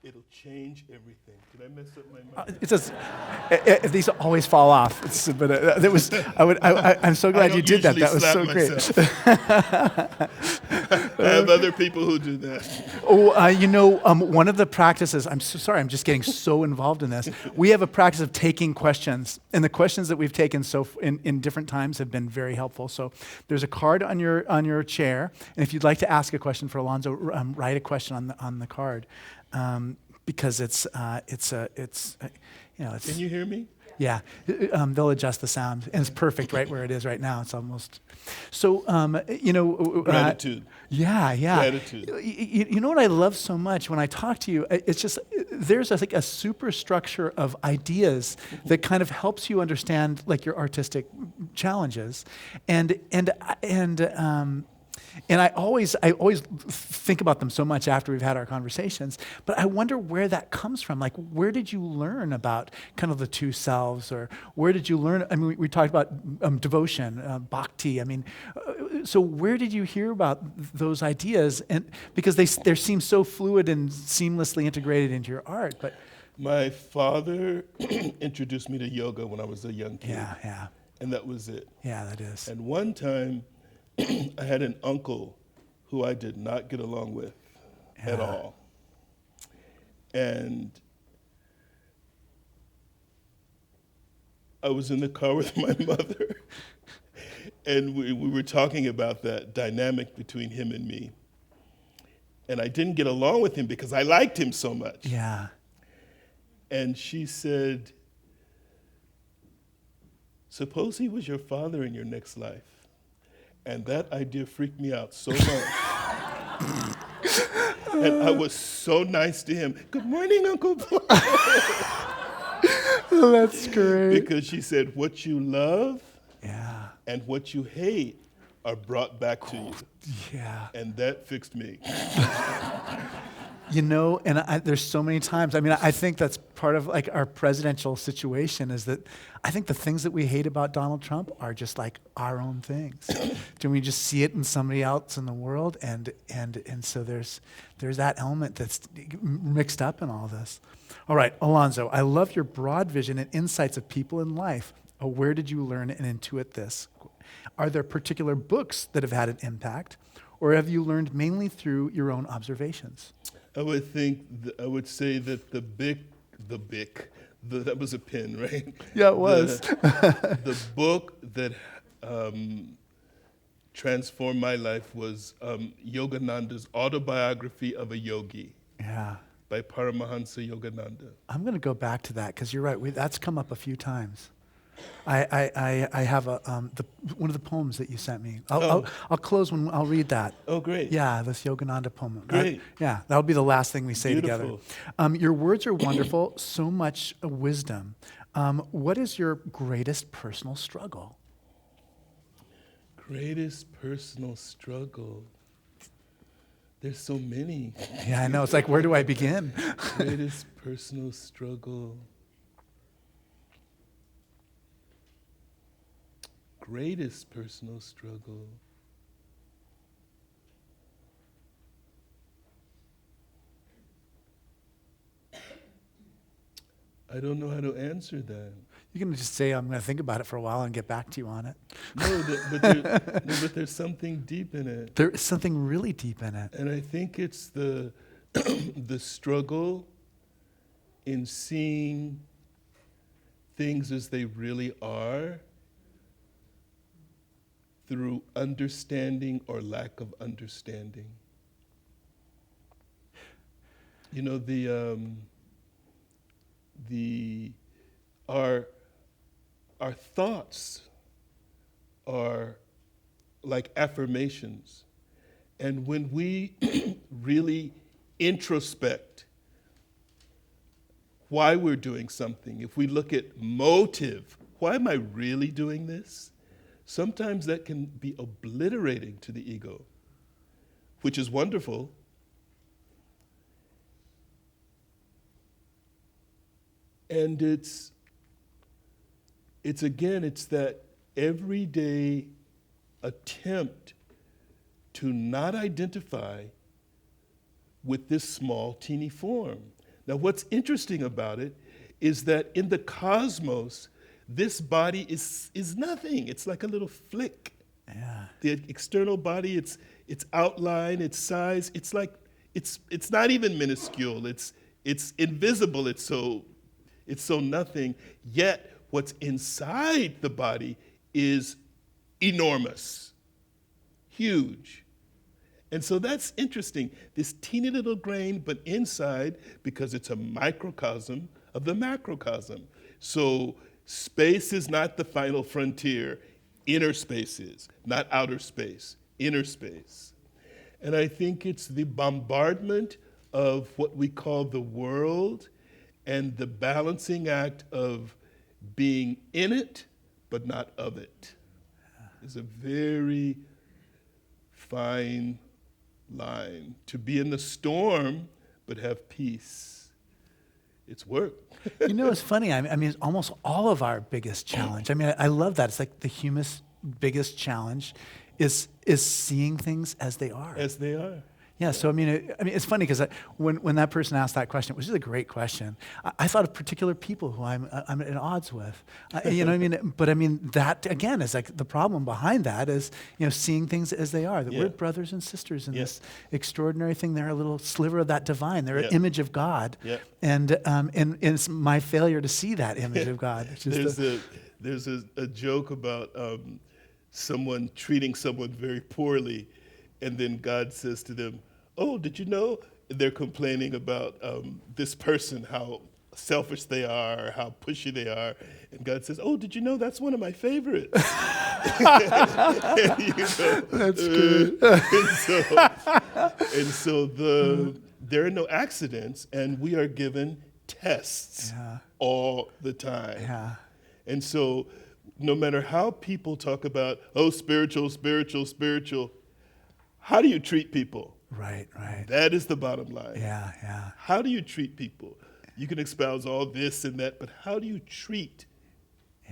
It'll change everything. Did I mess up my mic? It says, these always fall off. I'm so glad you did that. That was so great. I have other people who do that. One of the practices, I'm so sorry, I'm just getting so involved in this. We have a practice of taking questions, and the questions that we've taken in different times have been very helpful. So there's a card on your chair, and if you'd like to ask a question for Alonzo, write a question on the card. Because it's. Can you hear me? Yeah, they'll adjust the sound, and it's perfect right where it is right now. It's almost. So, Gratitude. Yeah. Gratitude. You know what I love so much when I talk to you? It's just there's a superstructure of ideas that kind of helps you understand like your artistic challenges, and I always think about them so much after we've had our conversations, but I wonder where that comes from. Like, where did you learn about kind of the two selves, or where did you learn? I mean, we talked about devotion, bhakti. I mean, so where did you hear about those ideas? And because they seem so fluid and seamlessly integrated into your art, but my father introduced me to yoga when I was a young kid. Yeah. And that was it. Yeah, that is. And one time, I had an uncle who I did not get along with at all. And I was in the car with my mother, and we were talking about that dynamic between him and me. And I didn't get along with him because I liked him so much. Yeah. And she said, suppose he was your father in your next life. And that idea freaked me out so much. And I was so nice to him. Good morning, Uncle Paul. Oh, that's great. Because she said, what you love and what you hate are brought back to you. Yeah. And that fixed me. There's so many times. I mean, I think that's part of like our presidential situation is that I think the things that we hate about Donald Trump are just like our own things. Do we just see it in somebody else in the world? And so there's that element that's mixed up in all this. All right, Alonzo, I love your broad vision and insights of people in life. Where did you learn and intuit this? Are there particular books that have had an impact, or have you learned mainly through your own observations? I would say that that was a pen, right? Yeah, it was. The book that transformed my life was Yogananda's Autobiography of a Yogi. Yeah. By Paramahansa Yogananda. I'm going to go back to that because you're right. That's come up a few times. I have one of the poems that you sent me. I'll close when I'll read that. Oh, great. Yeah, this Yogananda poem. Great. That'll be the last thing we say Beautiful. together. Your words are wonderful, so much wisdom. What is your greatest personal struggle? Greatest personal struggle. There's so many. Yeah, I know. It's like, where do I begin? Greatest personal struggle. Greatest personal struggle. I don't know how to answer that. You can just say, I'm going to think about it for a while and get back to you on it. But there's something deep in it. There is something really deep in it. And I think it's the the struggle in seeing things as they really are through understanding or lack of understanding. You know, the our thoughts are like affirmations. And when we really introspect why we're doing something, if we look at motive, why am I really doing this? Sometimes that can be obliterating to the ego, which is wonderful. And it's that everyday attempt to not identify with this small, teeny form. Now, what's interesting about it is that in the cosmos, this body is nothing. It's like a little flick. Yeah. The external body, its outline, its size, it's like it's not even minuscule. It's invisible. It's so nothing. Yet what's inside the body is enormous, huge. And so that's interesting. This teeny little grain, but inside, because it's a microcosm of the macrocosm. So space is not the final frontier. Inner space is, not outer space, inner space. And I think it's the bombardment of what we call the world and the balancing act of being in it, but not of it. Is a very fine line. To be in the storm, but have peace. It's work. You know, it's funny. I mean, it's almost all of our biggest challenge. I mean, I love that. It's like the human's biggest challenge is seeing things as they are. As they are. Yeah. So I mean, it's funny because when that person asked that question, which is a great question, I thought of particular people who I'm at odds with. You know what I mean? But I mean that again is like the problem behind that is seeing things as they are. That we're brothers and sisters in this extraordinary thing. They're a little sliver of that divine. They're an image of God. And it's my failure to see that image of God. There's a joke about someone treating someone very poorly, and then God says to them, "Oh, did you know?" They're complaining about this person, how selfish they are, how pushy they are. And God says, "Oh, did you know that's one of my favorites?" That's good. And so there are no accidents, and we are given tests all the time. Yeah. And so no matter how people talk about, oh, spiritual, spiritual, spiritual, how do you treat people? Right. That is the bottom line. Yeah. How do you treat people? You can espouse all this and that, but how do you treat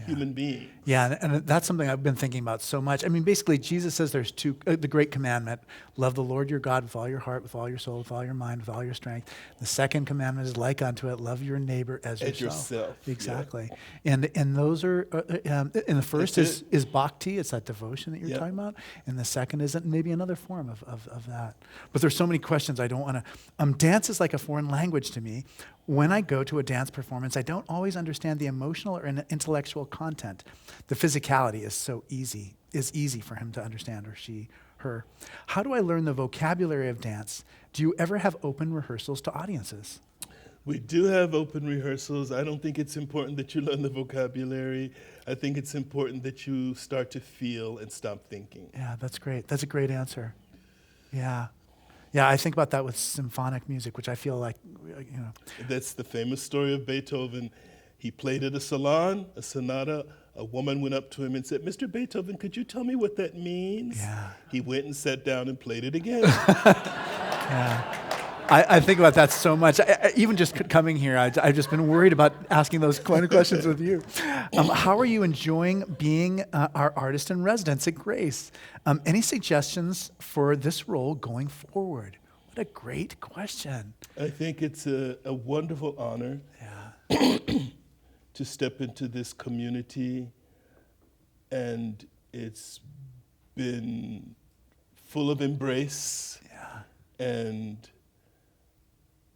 human beings? Yeah, and that's something I've been thinking about so much. I mean, basically, Jesus says there's two, the great commandment, love the Lord your God with all your heart, with all your soul, with all your mind, with all your strength. The second commandment is like unto it, love your neighbor as yourself. Exactly. Yeah. And those are, and the first is bhakti, it's that devotion that you're talking about, and the second is maybe another form of that. But there's so many questions I don't want to, dance is like a foreign language to me. When I go to a dance performance, I don't always understand the emotional or intellectual content. The physicality is easy for him to understand, or she, her. How do I learn the vocabulary of dance? Do you ever have open rehearsals to audiences? We do have open rehearsals. I don't think it's important that you learn the vocabulary. I think it's important that you start to feel and stop thinking. Yeah, that's great. That's a great answer. Yeah. Yeah, I think about that with symphonic music, which I feel like, That's the famous story of Beethoven. He played at a salon, a sonata. A woman went up to him and said, "Mr. Beethoven, could you tell me what that means?" Yeah. He went and sat down and played it again. Yeah. I think about that so much. Even just coming here, I've just been worried about asking those kind of questions with you. How are you enjoying being our artist in residence at Grace? Any suggestions for this role going forward? What a great question. I think it's a wonderful honor to step into this community, and it's been full of embrace, and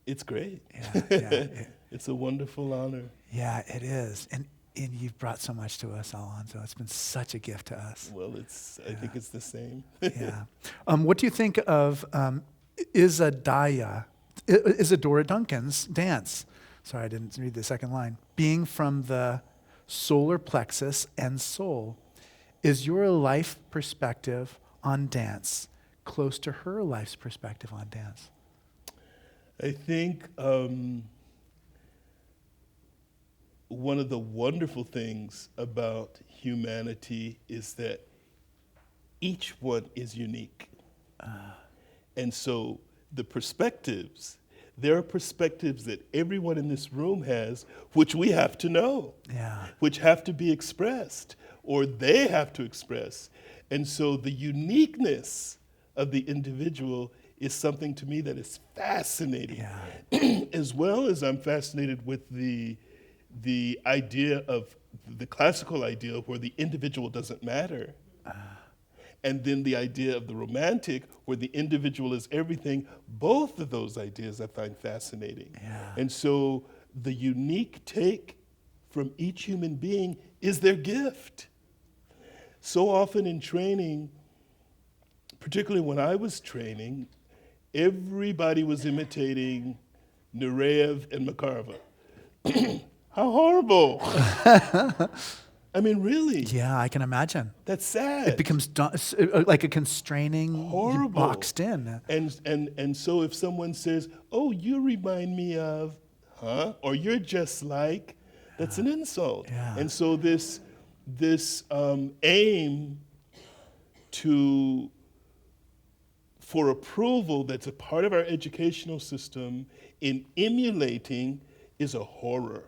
it's great. Yeah. It's a wonderful honor. Yeah, it is. And you've brought so much to us, Alonzo. It's been such a gift to us. Well, I think it's the same. Yeah. What do you think of Izadaya? Isadora Duncan's dance. Sorry, I didn't read the second line. Being from the solar plexus and soul. Is your life perspective on dance close to her life's perspective on dance? I think one of the wonderful things about humanity is that each one is unique. And so the perspectives, there are perspectives that everyone in this room has, which we have to know, which have to be expressed, or they have to express. And so the uniqueness of the individual is something to me that is fascinating. As well as I'm fascinated with the idea of the classical idea where the individual doesn't matter. And then the idea of the romantic, where the individual is everything. Both of those ideas I find fascinating. And so the unique take from each human being is their gift. So often in training, particularly when I was training, everybody was imitating Nureyev and Makarova. How horrible. I mean, really. Yeah, I can imagine. That's sad. It becomes like a constraining, horrible. Boxed in. And so if someone says, oh, you remind me of, or you're just like, that's an insult. And so this aim for approval that's a part of our educational system in emulating is a horror.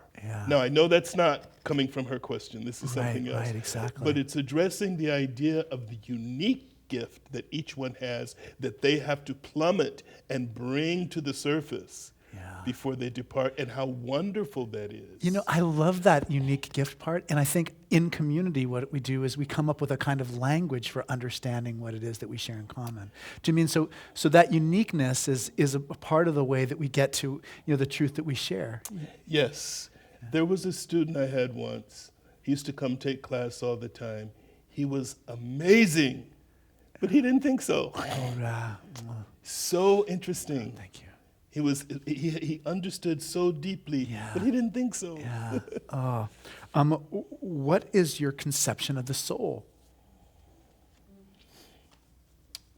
Now, I know that's not coming from her question. This is something else. Right, exactly. But it's addressing the idea of the unique gift that each one has that they have to plummet and bring to the surface before they depart, and how wonderful that is. You know, I love that unique gift part, and I think in community what we do is we come up with a kind of language for understanding what it is that we share in common. Do you mean so that uniqueness is a part of the way that we get to, the truth that we share? Yes. There was a student I had once. He used to come take class all the time. He was amazing, but he didn't think so. So interesting. Thank you. He understood so deeply, but he didn't think so. What is your conception of the soul?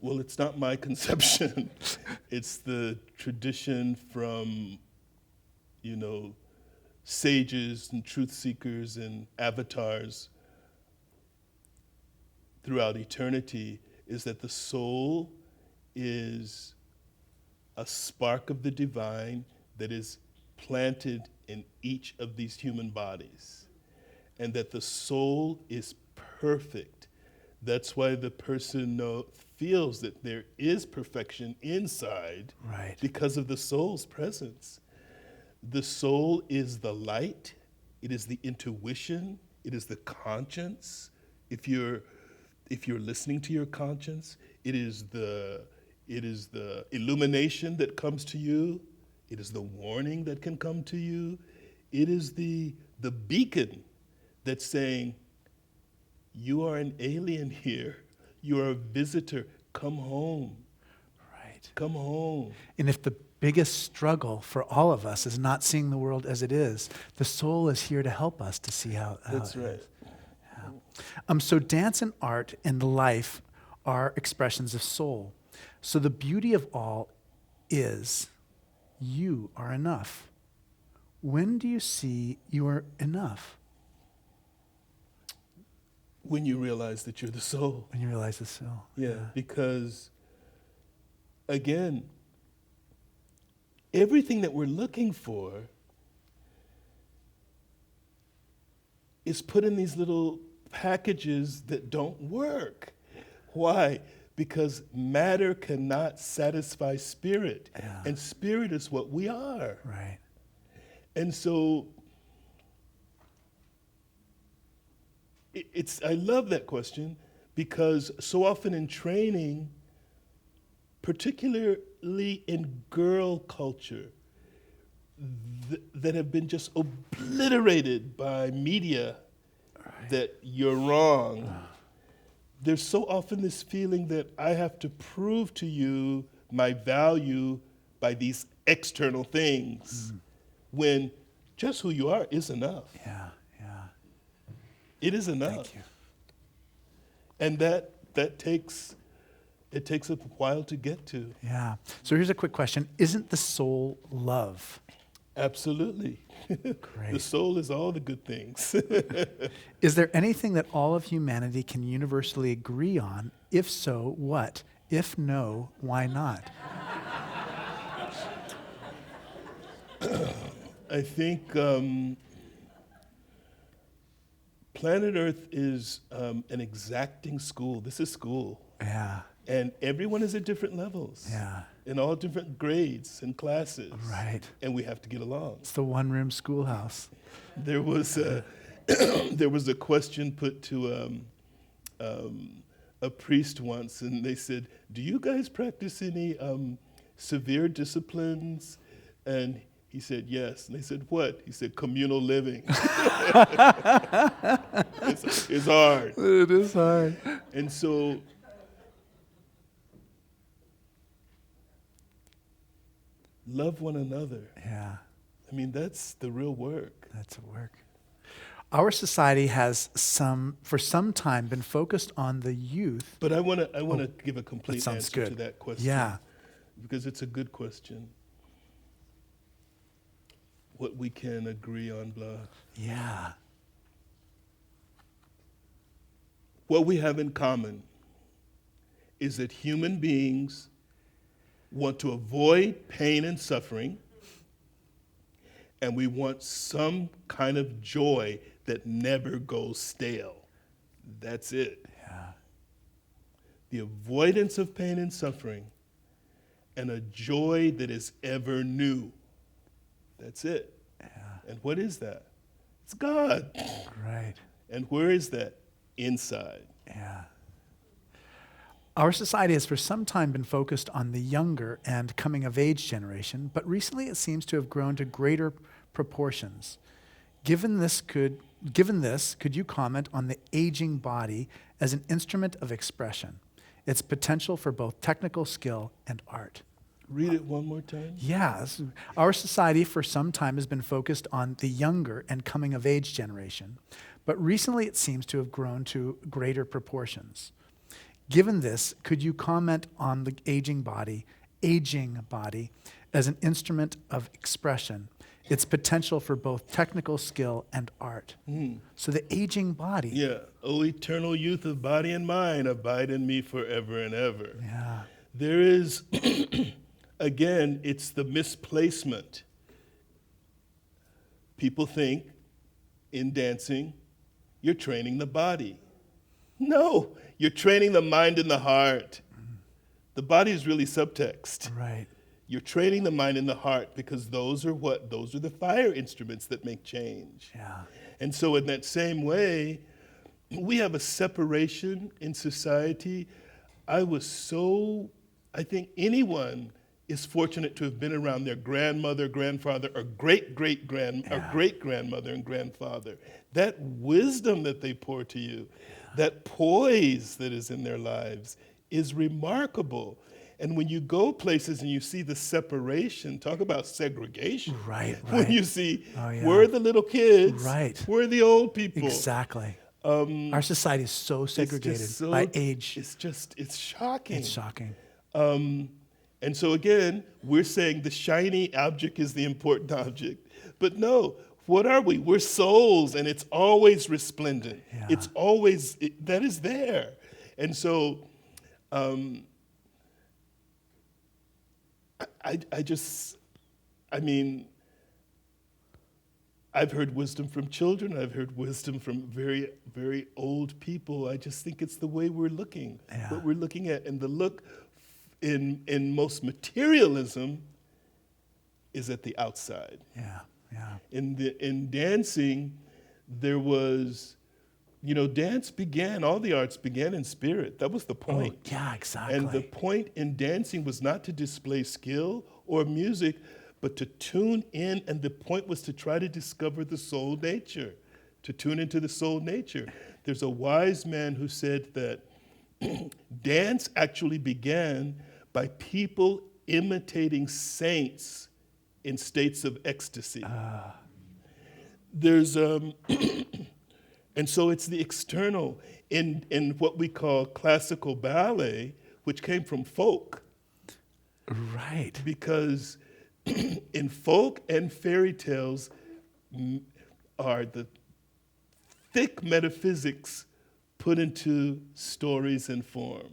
Well, it's not my conception. It's the tradition from, sages and truth seekers and avatars throughout eternity, is that the soul is a spark of the divine that is planted in each of these human bodies, and that the soul is perfect. That's why the person feels that there is perfection inside, because of the soul's presence. The soul is the light, it is the intuition, it is the conscience. If you're listening to your conscience, it is the illumination that comes to you. It is the warning that can come to you. It is the beacon that's saying, you are an alien here. You are a visitor. Come home. Come home. And if the biggest struggle for all of us is not seeing the world as it is, the soul is here to help us to see how That's it right. is. So dance and art and life are expressions of soul. So the beauty of all is you are enough. When do you see you are enough? When you realize that you're the soul. When you realize the soul. Because, again, everything that we're looking for is put in these little packages that don't work. Why? Because matter cannot satisfy spirit, and spirit is what we are. And so I love that question, because so often in training, particularly in girl culture, that have been just obliterated by media, that you're wrong. There's so often this feeling that I have to prove to you my value by these external things when just who you are is enough. Yeah, yeah. It is enough. Thank you. And that takes a while to get to. Yeah. So here's a quick question. Isn't the soul love? Absolutely. The Great. soul is all the good things. Is there anything that all of humanity can universally agree on? If so, what? If no, why not? I think planet Earth is an exacting school. This is school. Yeah, And everyone is at different levels. yeah. In all different grades and classes. Right. And we have to get along. It's the one-room schoolhouse. There was a, there was a question put to a priest once, and they said, "Do you guys practice any severe disciplines?" And he said, "Yes." And they said, "What?" He said, "Communal living." It's hard. It is hard. And so love one another. Yeah, I mean, that's the real work. that's a work. Our society has for some time been focused on the youth. But I want to give a That complete sounds answer to good. that question. Yeah, Because it's a good question. What we can agree on, blah. yeah, What we have in common is that human beings want to avoid pain and suffering, and we want some kind of joy that never goes stale. That's it. yeah, The avoidance of pain and suffering, and a joy that is ever new. That's it. yeah. And what is that? It's God. Right. And where is that? Inside. Yeah. Our society has for some time been focused on the younger and coming of age generation, but recently it seems to have grown to greater proportions. Given this, could you comment on the aging body as an instrument of expression, its potential for both technical skill and art? Read it one more time. Yes. Our society for some time has been focused on the younger and coming of age generation, but recently it seems to have grown to greater proportions. Given this, could you comment on the aging body as an instrument of expression, its potential for both technical skill and art? So the aging body. Yeah. O eternal youth of body and mind, abide in me forever and ever. Yeah. There is, again, it's the misplacement. People think in dancing, you're training the body. No, you're training the mind and the heart. The body is really subtext. Right. You're training the mind and the heart because those are what? Those are the fire instruments that make change. Yeah. And so in that same way, we have a separation in society. I think anyone is fortunate to have been around their grandmother, grandfather, or great-great-grandmother and grandfather. That wisdom that they pour to you, that poise that is in their lives is remarkable. And when you go places and you see the separation, talk about segregation. Right, When right. you see Oh, yeah. where are the little kids, Right. where are the old people. Exactly. Our society is so segregated It's just by age. It's shocking. It's shocking. And so again, we're saying the shiny object is the important object. But no, what are we? We're souls, and it's always resplendent. Yeah. It's always, that is there. And so I've heard wisdom from children. I've heard wisdom from very, very old people. I just think it's the way we're looking, Yeah. what we're looking at. And the look in most materialism is at the outside. Yeah. Yeah. In dancing, there was, dance began, all the arts began in spirit. That was the point. Oh, yeah, exactly. And the point in dancing was not to display skill or music, but to tune in, and the point was to try to discover the soul nature, to tune into the soul nature. There's a wise man who said that dance actually began by people imitating saints in states of ecstasy. There's and so it's the external in what we call classical ballet, which came from folk, Right. because in folk and fairy tales are the thick metaphysics put into stories and form.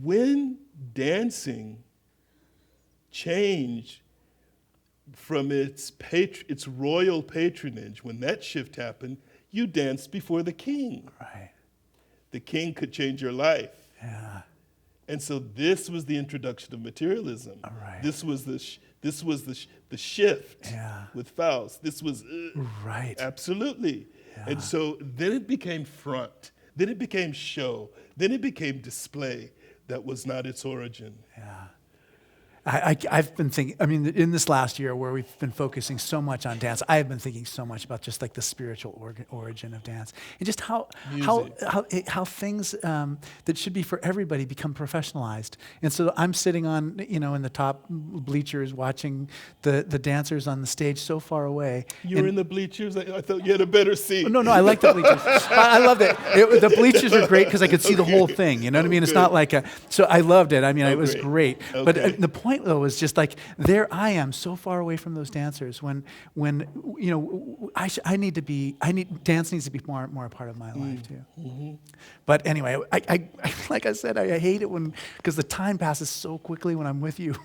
When dancing changed from its royal patronage, when that shift happened, you danced before the king. Right. The king could change your life. Yeah. And so this was the introduction of materialism. All right. This was the shift Yeah. with Faust. This was Right. absolutely. Yeah. And so then it became front. Then it became show. Then it became display. That was not its origin. Yeah. I've been thinking, I mean, in this last year where we've been focusing so much on dance, I have been thinking so much about just like the spiritual origin of dance and just how things that should be for everybody become professionalized. And so I'm sitting on, in the top bleachers watching the dancers on the stage so far away. You were in the bleachers? I thought you had a better seat. No, I like the bleachers. I love it. The bleachers are great because I could see the whole thing. You know what I mean? It's not like so I loved it. I mean, it was great. Okay. But the point though was just like there I am so far away from those dancers when dance needs to be more a part of my life too. Mm-hmm. But anyway, I like I said, I hate it because the time passes so quickly when I'm with you.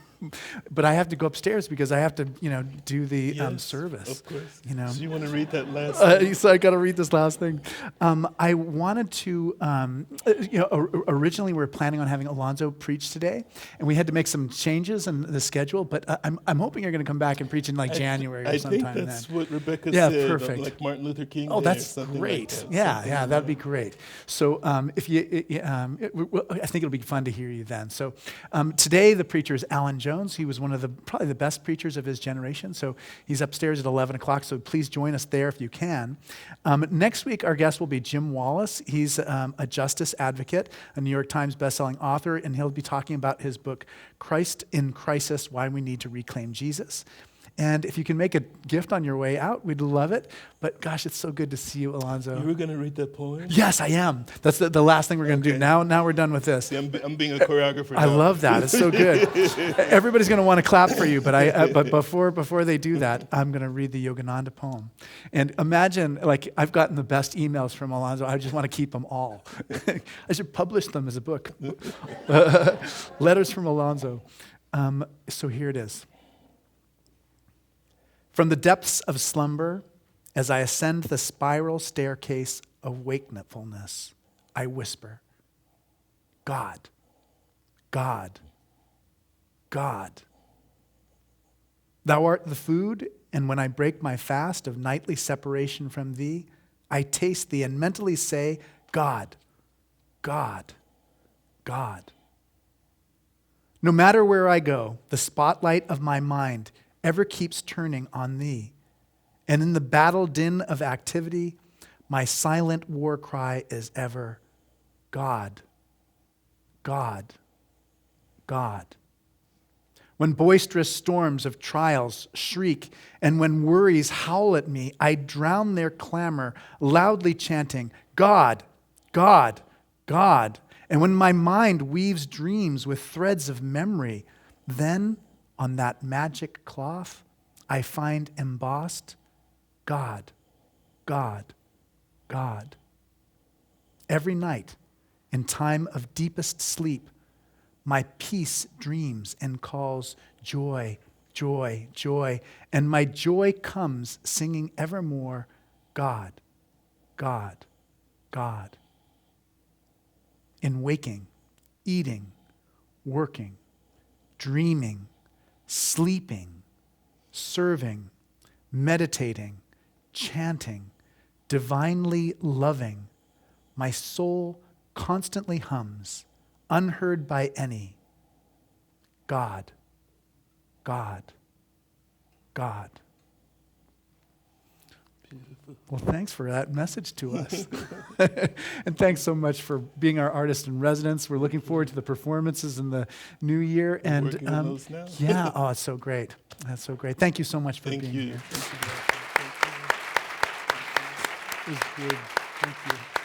But I have to go upstairs because I have to, do the service. Of course. So you want to read that last thing? So I got to read this last thing. I wanted to, originally we were planning on having Alonzo preach today, and we had to make some changes in the schedule. But I'm hoping you're going to come back and preach in like January or sometime. I think that's what Rebecca said. Yeah, Perfect. Like Martin Luther King. Oh, Day that's or something great. Like that. Yeah, that'd be great. So if you, I think it'll be fun to hear you then. So today the preacher is Alan Jones. He was one of probably the best preachers of his generation. So he's upstairs at 11 o'clock. So please join us there if you can. Next week, our guest will be Jim Wallace. He's a justice advocate, a New York Times bestselling author, and he'll be talking about his book, Christ in Crisis, Why We Need to Reclaim Jesus. And if you can make a gift on your way out, we'd love it. But gosh, it's so good to see you, Alonzo. You were going to read that poem? Yes, I am. That's the last thing we're going to do. Now we're done with this. See, I'm being a choreographer now. I love that. It's so good. Everybody's going to want to clap for you, but before they do that, I'm going to read the Yogananda poem. And imagine, like, I've gotten the best emails from Alonzo. I just want to keep them all. I should publish them as a book. Letters from Alonzo. So here it is. From the depths of slumber, as I ascend the spiral staircase of wakefulness, I whisper, God, God, God. Thou art the food, and when I break my fast of nightly separation from thee, I taste thee and mentally say, God, God, God. No matter where I go, the spotlight of my mind ever keeps turning on thee. And in the battle din of activity, my silent war cry is ever, God, God, God. When boisterous storms of trials shriek, and when worries howl at me, I drown their clamor, loudly chanting, God, God, God. And when my mind weaves dreams with threads of memory, then on that magic cloth, I find embossed, God, God, God. Every night, in time of deepest sleep, my peace dreams and calls joy, joy, joy. And my joy comes singing evermore, God, God, God. In waking, eating, working, dreaming, sleeping, serving, meditating, chanting, divinely loving, my soul constantly hums, unheard by any, God, God, God. Well, thanks for that message to us. And thanks so much for being our artist in residence. We're looking forward to the performances in the new year. We're And working on those now. yeah, oh, it's so great. That's so great. Thank you so much for Thank being you. here. Thank you. It was good. Thank you.